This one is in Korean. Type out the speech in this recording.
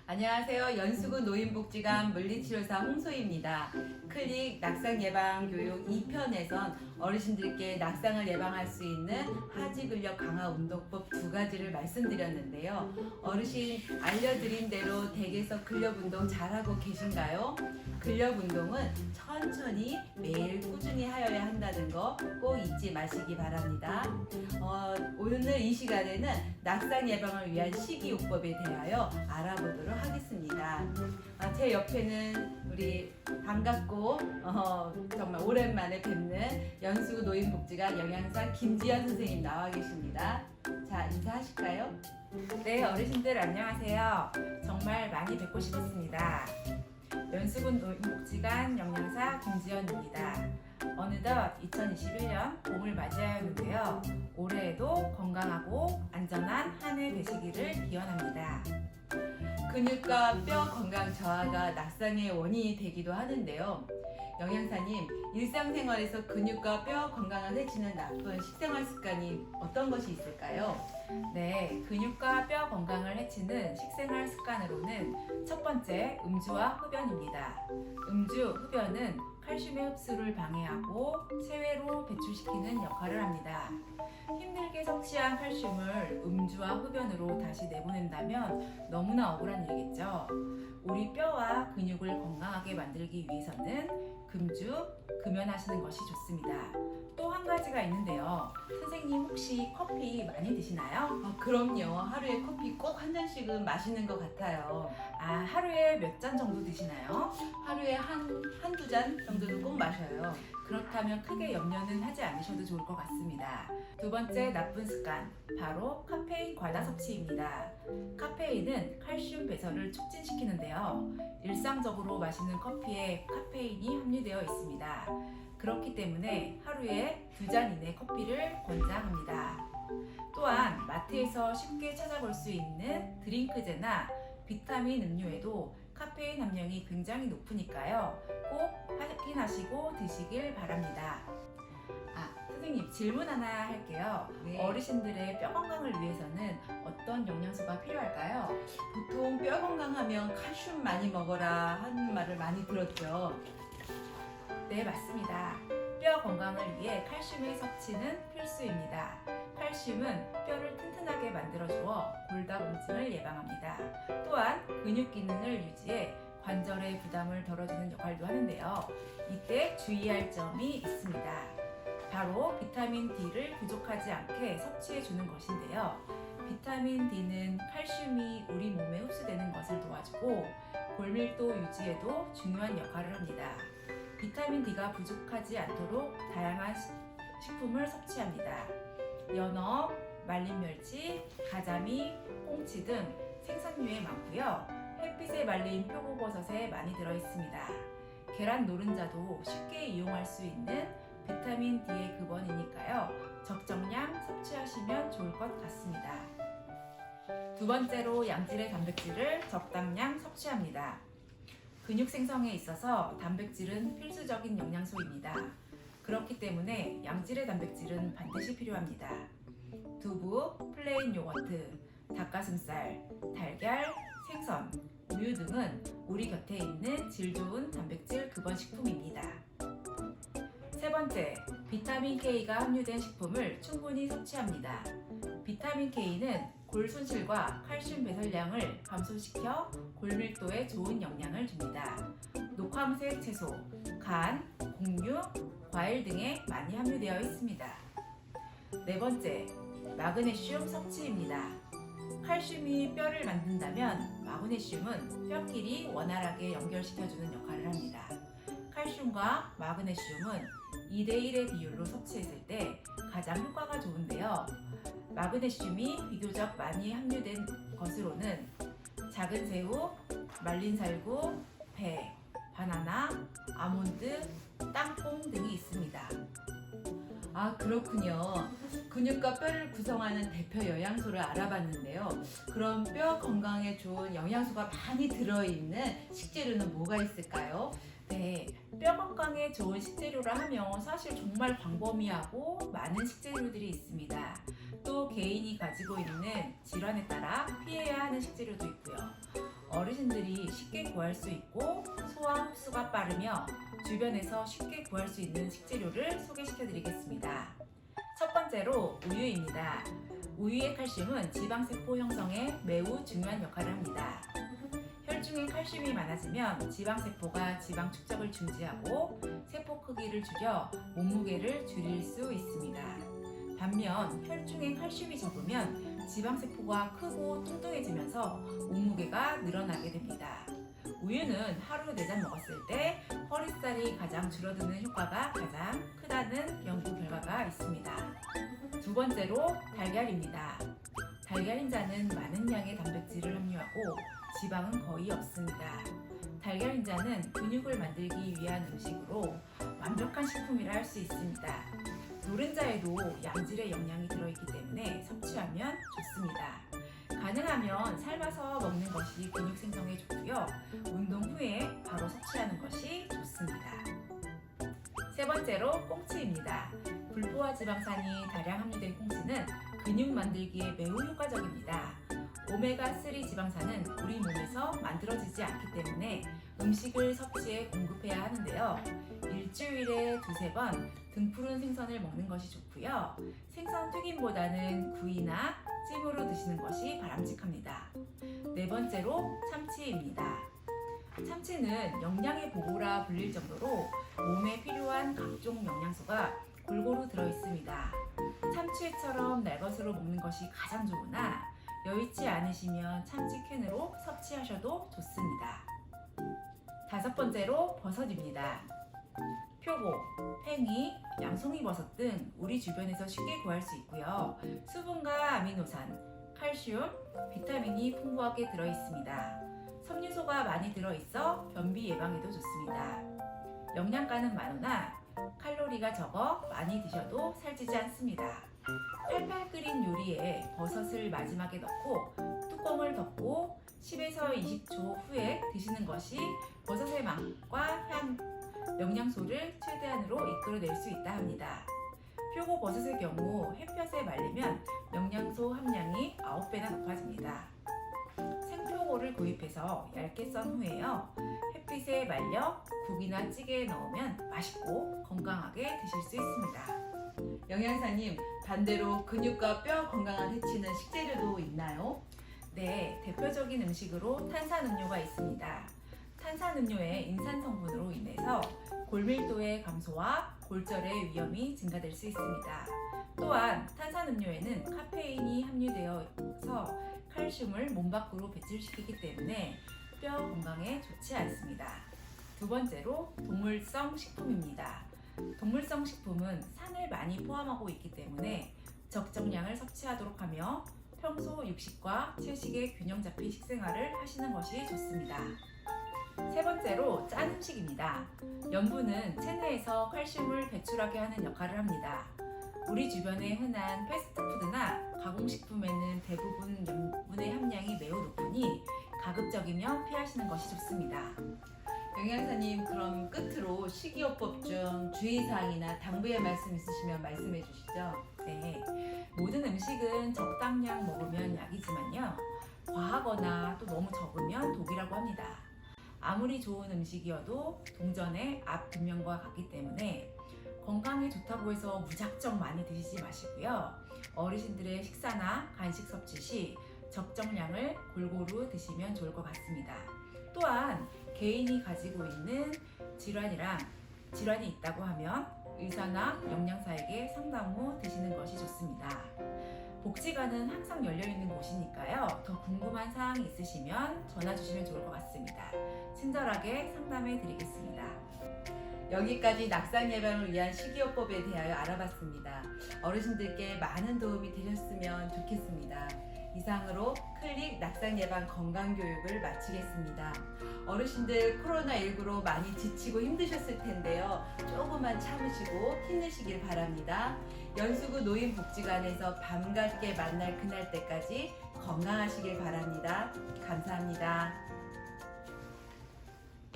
안녕하세요. 연수구 노인복지관 물리치료사 홍소희입니다. 클릭 낙상 예방 교육 2편에선 어르신들께 낙상을 예방할 수 있는 하지 근력 강화 운동법 2가지를 말씀드렸는데요. 어르신 알려드린 대로 댁에서 근력 운동 잘하고 계신가요? 근력 운동은 천천히 매일 꾸준히 하여야 한다는 거 꼭 잊지 마시기 바랍니다. 오늘 이 시간에는 낙상 예방을 위한 식이요법에 대하여 알아보도록 하겠습니다. 제 옆에는 우리 반갑고 정말 오랜만에 뵙는 연수구 노인복지관 영양사 김지연 선생님 나와 계십니다. 자, 인사하실까요? 네, 어르신들 안녕하세요. 정말 많이 뵙고 싶었습니다. 연수구 노인복지관 영양사 김지연입니다. 어느덧 2021년 봄을 맞이하였는데요. 올해에도 건강하고 안전한 한 해 되시기를 기원합니다. 근육과 뼈 건강 저하가 낙상의 원인이 되기도 하는데요. 영양사님, 일상생활에서 근육과 뼈 건강을 해치는 나쁜 식생활 습관이 어떤 것이 있을까요? 네, 근육과 뼈 건강을 해치는 식생활 습관으로는 첫 번째, 음주와 흡연입니다. 음주, 흡연은 칼슘의 흡수를 방해하고 체외로 배출시키는 역할을 합니다. 힘들게 섭취한 칼슘을 음주와 흡연으로 다시 내보낸다면 너무나 억울한 일이겠죠. 우리 뼈와 근육을 건강하게 만들기 위해서는 금주, 금연하시는 것이 좋습니다. 또 한 가지가 있는데요. 선생님 혹시 커피 많이 드시나요? 그럼요. 하루에 커피 꼭 한 잔씩은 마시는 것 같아요. 하루에 몇 잔 정도 드시나요? 하루에 한두 잔 정도는 꼭 마셔요. 그렇다면 크게 염려는 하지 않으셔도 좋을 것 같습니다. 두 번째 나쁜 습관, 바로 카페인 과다 섭취입니다. 카페인은 칼슘 배설을 촉진시키는데요. 일상적으로 마시는 커피에 카페인이 함유되어 있습니다. 그렇기 때문에 하루에 2잔 이내 커피를 권장합니다. 또한 마트에서 쉽게 찾아볼 수 있는 드링크제나 비타민 음료에도 카페인 함량이 굉장히 높으니까요. 꼭 확인하시고 드시길 바랍니다. 선생님 질문 하나 할게요. 네. 어르신들의 뼈 건강을 위해서는 어떤 영양소가 필요할까요? 보통 뼈 건강하면 칼슘 많이 먹어라 하는 말을 많이 들었죠. 네, 맞습니다. 뼈 건강을 위해 칼슘의 섭취는 필수입니다. 칼슘은 뼈를 튼튼하게 만들어주어 골다공증을 예방합니다. 또한 근육 기능을 유지해 관절의 부담을 덜어주는 역할도 하는데요. 이때 주의할 점이 있습니다. 바로 비타민 D를 부족하지 않게 섭취해주는 것인데요. 비타민 D는 칼슘이 우리 몸에 흡수되는 것을 도와주고 골밀도 유지에도 중요한 역할을 합니다. 비타민 D가 부족하지 않도록 다양한 식품을 섭취합니다. 연어, 말린 멸치, 가자미, 꽁치 등 생선류에 많고요. 햇빛에 말린 표고버섯에 많이 들어있습니다. 계란 노른자도 쉽게 이용할 수 있는 비타민 D의 근원이니까요. 적정량 섭취하시면 좋을 것 같습니다. 두 번째로 양질의 단백질을 적당량 섭취합니다. 근육 생성에 있어서 단백질은 필수적인 영양소입니다. 그렇기 때문에 양질의 단백질은 반드시 필요합니다. 두부, 플레인 요거트, 닭가슴살, 달걀, 생선, 우유 등은 우리 곁에 있는 질 좋은 단백질 근원 식품입니다. 세 번째, 비타민 K가 함유된 식품을 충분히 섭취합니다. 비타민 K는 골 손실과 칼슘 배설량을 감소시켜 골밀도에 좋은 영향을 줍니다. 녹황색 채소, 간, 곡류, 과일 등에 많이 함유되어 있습니다. 네 번째, 마그네슘 섭취입니다. 칼슘이 뼈를 만든다면 마그네슘은 뼈끼리 원활하게 연결시켜주는 역할을 합니다. 칼슘과 마그네슘은 2대1의 비율로 섭취했을 때 가장 효과가 좋은데요. 마그네슘이 비교적 많이 함유된 것으로는 작은 새우, 말린 살구, 배, 바나나, 아몬드, 땅콩 등이 있습니다. 그렇군요. 근육과 뼈를 구성하는 대표 영양소를 알아봤는데요. 그럼 뼈 건강에 좋은 영양소가 많이 들어있는 식재료는 뭐가 있을까요? 네, 뼈 건강에 좋은 식재료라 하면 사실 정말 광범위하고 많은 식재료들이 있습니다. 또 개인이 가지고 있는 질환에 따라 피해야 하는 식재료도 있고요. 어르신들이 쉽게 구할 수 있고 소화 흡수가 빠르며 주변에서 쉽게 구할 수 있는 식재료를 소개시켜 드리겠습니다. 첫 번째로 우유입니다. 우유의 칼슘은 지방세포 형성에 매우 중요한 역할을 합니다. 혈중에 칼슘이 많아지면 지방세포가 지방 축적을 중지하고 세포 크기를 줄여 몸무게를 줄일 수 있습니다. 반면 혈중에 칼슘이 적으면 지방세포가 크고 뚱뚱해지면서 몸무게가 늘어나게 됩니다. 우유는 하루 4잔 먹었을 때 허리살이 가장 줄어드는 효과가 가장 크다는 연구 결과가 있습니다. 두 번째로 달걀입니다. 달걀인자는 많은 양의 단백질을 함유하고 지방은 거의 없습니다. 달걀인자는 근육을 만들기 위한 음식으로 완벽한 식품이라 할 수 있습니다. 노른자에도 양질의 영양이 들어있기 때문에 섭취하면 좋습니다. 가능하면 삶아서 먹는 것이 근육 생성에 좋고요. 운동 후에 바로 섭취하는 것이 좋습니다. 세 번째로 꽁치입니다. 불포화 지방산이 다량 함유된 꽁치는 근육 만들기에 매우 효과적입니다. 오메가3 지방산은 우리 몸에서 만들어지지 않기 때문에 음식을 섭취해 공급해야 하는데요. 일주일에 2-3번 등푸른 생선을 먹는 것이 좋고요. 생선 튀김보다는 구이나 찜으로 드시는 것이 바람직합니다. 네 번째로 참치입니다. 참치는 영양의 보고라 불릴 정도로 몸에 필요한 각종 영양소가 골고루 들어있습니다. 참치회처럼 날것으로 먹는 것이 가장 좋으나 여의치 않으시면 참치 캔으로 섭취하셔도 좋습니다. 다섯 번째로 버섯입니다. 표고, 팽이, 양송이버섯 등 우리 주변에서 쉽게 구할 수 있고요. 수분과 아미노산, 칼슘, 비타민이 풍부하게 들어있습니다. 섬유소가 많이 들어있어 변비 예방에도 좋습니다. 영양가는 많으나 칼로리가 적어 많이 드셔도 살찌지 않습니다. 팔팔 끓인 요리에 버섯을 마지막에 넣고 뚜껑을 덮고 10에서 20초 후에 드시는 것이 버섯의 맛과 향, 영양소를 최대한으로 이끌어낼 수 있다 합니다. 표고버섯의 경우 햇볕에 말리면 영양소 함량이 9배나 높아집니다. 생표고를 구입해서 얇게 썬 후에요. 햇빛에 말려 국이나 찌개에 넣으면 맛있고 건강하게 드실 수 있습니다. 영양사님, 반대로 근육과 뼈 건강을 해치는 식재료도 있나요? 네, 대표적인 음식으로 탄산음료가 있습니다. 탄산음료의 인산 성분으로 인해서 골밀도의 감소와 골절의 위험이 증가될 수 있습니다. 또한 탄산음료에는 카페인이 함유되어서 칼슘을 몸 밖으로 배출시키기 때문에 뼈 건강에 좋지 않습니다. 두 번째로 동물성 식품입니다. 동물성 식품은 산을 많이 포함하고 있기 때문에 적정량을 섭취하도록 하며 평소 육식과 채식의 균형 잡힌 식생활을 하시는 것이 좋습니다. 세 번째로 짠 음식입니다. 염분은 체내에서 칼슘을 배출하게 하는 역할을 합니다. 우리 주변에 흔한 패스트푸드나 가공식품에는 대부분 염분의 함량이 매우 높으니 가급적이면 피하시는 것이 좋습니다. 영양사님, 그럼 끝으로 식이요법 중 주의사항이나 당부의 말씀 있으시면 말씀해 주시죠. 네, 모든 음식은 적당량 먹으면 약이지만요. 과하거나 또 너무 적으면 독이라고 합니다. 아무리 좋은 음식이어도 동전의 앞 뒷면과 같기 때문에 건강에 좋다고 해서 무작정 많이 드시지 마시고요. 어르신들의 식사나 간식 섭취 시 적정량을 골고루 드시면 좋을 것 같습니다. 또한 개인이 가지고 있는 질환이 있다고 하면 의사나 영양사에게 상담 후 드시는 것이 좋습니다. 복지관은 항상 열려있는 곳이니까요. 더 궁금한 사항이 있으시면 전화 주시면 좋을 것 같습니다. 친절하게 상담해 드리겠습니다. 여기까지 낙상 예방을 위한 식이요법에 대하여 알아봤습니다. 어르신들께 많은 도움이 되셨으면 좋겠습니다. 이상으로 클릭 낙상 예방 건강 교육을 마치겠습니다. 어르신들 코로나19로 많이 지치고 힘드셨을 텐데요. 조금만 참으시고 힘내시길 바랍니다. 연수구 노인복지관에서 반갑게 만날 그날 때까지 건강하시길 바랍니다. 감사합니다.